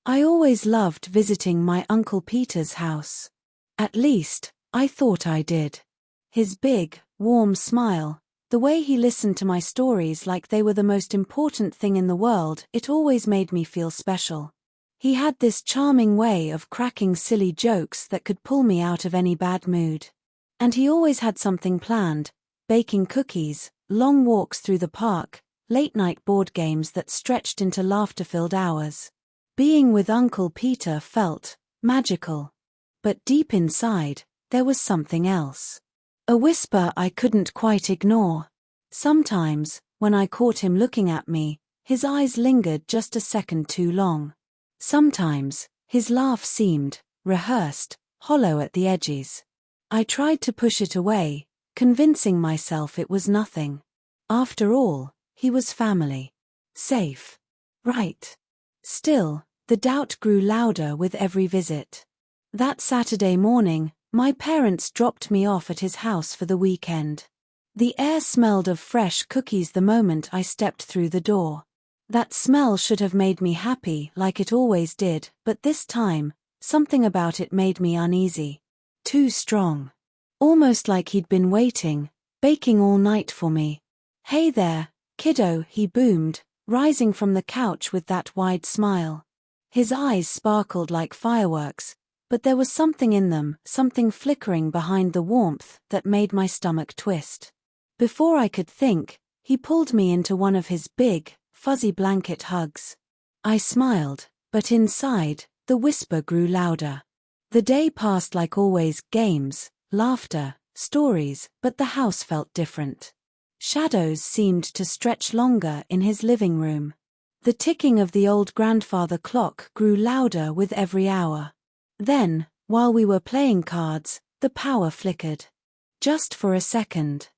I always loved visiting my Uncle Peter's house. At least, I thought I did. His big, warm smile, the way he listened to my stories like they were the most important thing in the world, it always made me feel special. He had this charming way of cracking silly jokes that could pull me out of any bad mood. And he always had something planned, baking cookies, long walks through the park, late-night board games that stretched into laughter-filled hours. Being with Uncle Peter felt magical. But deep inside, there was something else. A whisper I couldn't quite ignore. Sometimes, when I caught him looking at me, his eyes lingered just a second too long. Sometimes, his laugh seemed rehearsed, hollow at the edges. I tried to push it away, convincing myself it was nothing. After all, he was family. Safe. Right. Still, the doubt grew louder with every visit. That Saturday morning, my parents dropped me off at his house for the weekend. The air smelled of fresh cookies the moment I stepped through the door. That smell should have made me happy like it always did, but this time, something about it made me uneasy. Too strong. Almost like he'd been waiting, baking all night for me. "Hey there, kiddo," he boomed, rising from the couch with that wide smile. His eyes sparkled like fireworks, but there was something in them, something flickering behind the warmth, that made my stomach twist. Before I could think, he pulled me into one of his big, fuzzy blanket hugs. I smiled, but inside, the whisper grew louder. The day passed like always, games, laughter, stories, but the house felt different. Shadows seemed to stretch longer in his living room. The ticking of the old grandfather clock grew louder with every hour. Then, while we were playing cards, the power flickered. Just for a second.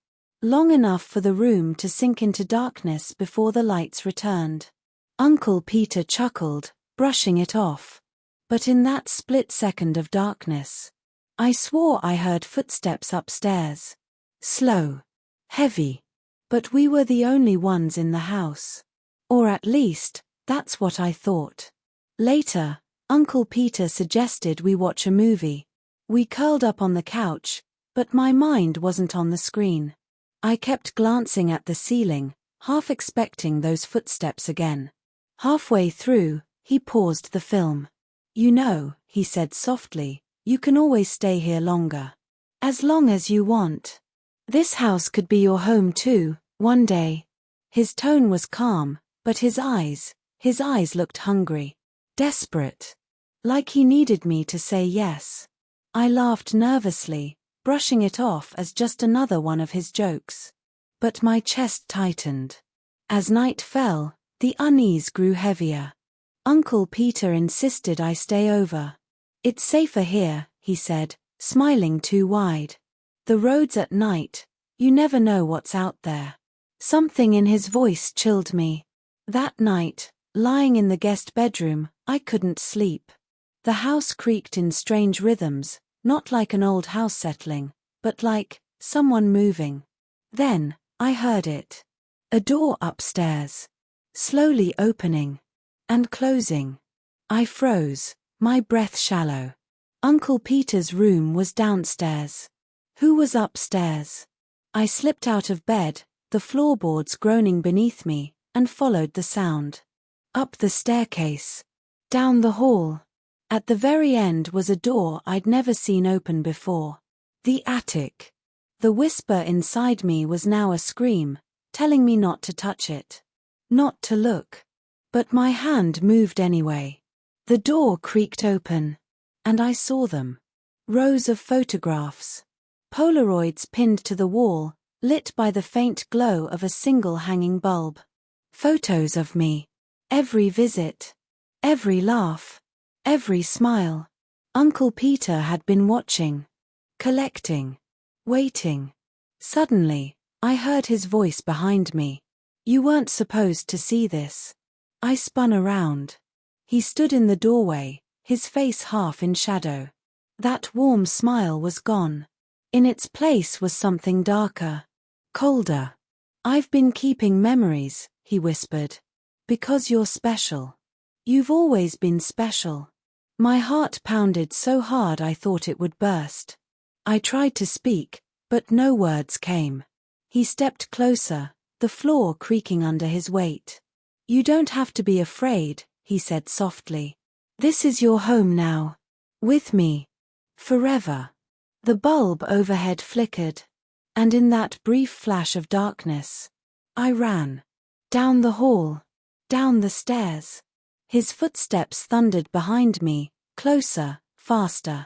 Long enough for the room to sink into darkness before the lights returned. Uncle Peter chuckled, brushing it off. But in that split second of darkness, I swore I heard footsteps upstairs. Slow. Heavy. But we were the only ones in the house. Or at least, that's what I thought. Later, Uncle Peter suggested we watch a movie. We curled up on the couch, but my mind wasn't on the screen. I kept glancing at the ceiling, half expecting those footsteps again. Halfway through, he paused the film. "You know," he said softly, "you can always stay here longer. As long as you want. This house could be your home too, one day." His tone was calm, but his eyes looked hungry. Desperate. Like he needed me to say yes. I laughed nervously, brushing it off as just another one of his jokes. But my chest tightened. As night fell, the unease grew heavier. Uncle Peter insisted I stay over. "It's safer here," he said, smiling too wide. "The roads at night, you never know what's out there." Something in his voice chilled me. That night, lying in the guest bedroom, I couldn't sleep. The house creaked in strange rhythms, not like an old house settling, but like someone moving. Then, I heard it. A door upstairs. Slowly opening. And closing. I froze, my breath shallow. Uncle Peter's room was downstairs. Who was upstairs? I slipped out of bed, the floorboards groaning beneath me, and followed the sound. Up the staircase. Down the hall. At the very end was a door I'd never seen open before. The attic. The whisper inside me was now a scream, telling me not to touch it. Not to look. But my hand moved anyway. The door creaked open. And I saw them. Rows of photographs. Polaroids pinned to the wall, lit by the faint glow of a single hanging bulb. Photos of me. Every visit. Every laugh. Every smile. Uncle Peter had been watching. Collecting. Waiting. Suddenly, I heard his voice behind me. "You weren't supposed to see this." I spun around. He stood in the doorway, his face half in shadow. That warm smile was gone. In its place was something darker. Colder. "I've been keeping memories," he whispered. "Because you're special." You've always been special. My heart pounded so hard I thought it would burst. I tried to speak, but no words came. He stepped closer, the floor creaking under his weight. You don't have to be afraid, he said softly. This is your home now. With me. Forever. The bulb overhead flickered. And in that brief flash of darkness, I ran. Down the hall. Down the stairs. His footsteps thundered behind me, closer, faster.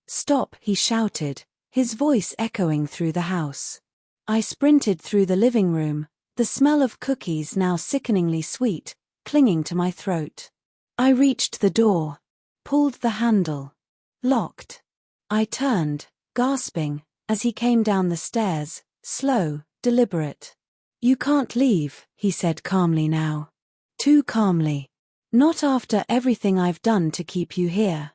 Stop, he shouted, his voice echoing through the house. I sprinted through the living room, the smell of cookies now sickeningly sweet, clinging to my throat. I reached the door. Pulled the handle. Locked. I turned, gasping, as he came down the stairs, slow, deliberate. You can't leave, he said calmly now. Too calmly. Not after everything I've done to keep you here.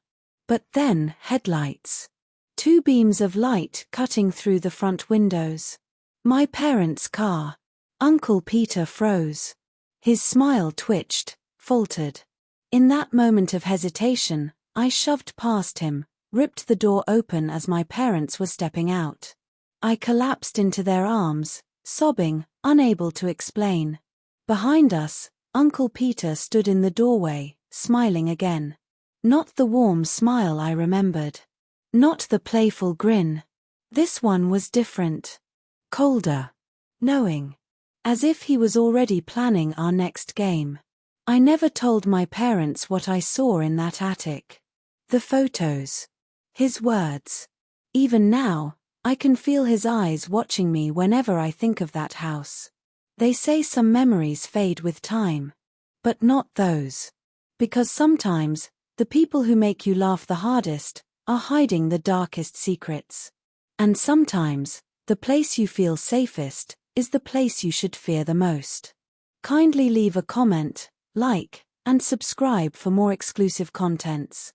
But then, headlights. 2 beams of light cutting through the front windows. My parents' car. Uncle Peter froze. His smile twitched, faltered. In that moment of hesitation, I shoved past him, ripped the door open as my parents were stepping out. I collapsed into their arms, sobbing, unable to explain. Behind us, Uncle Peter stood in the doorway, smiling again. Not the warm smile I remembered. Not the playful grin. This one was different. Colder. Knowing. As if he was already planning our next game. I never told my parents what I saw in that attic. The photos. His words. Even now, I can feel his eyes watching me whenever I think of that house. They say some memories fade with time. But not those. Because sometimes, the people who make you laugh the hardest are hiding the darkest secrets. And sometimes, the place you feel safest is the place you should fear the most. Kindly leave a comment, like, and subscribe for more exclusive contents.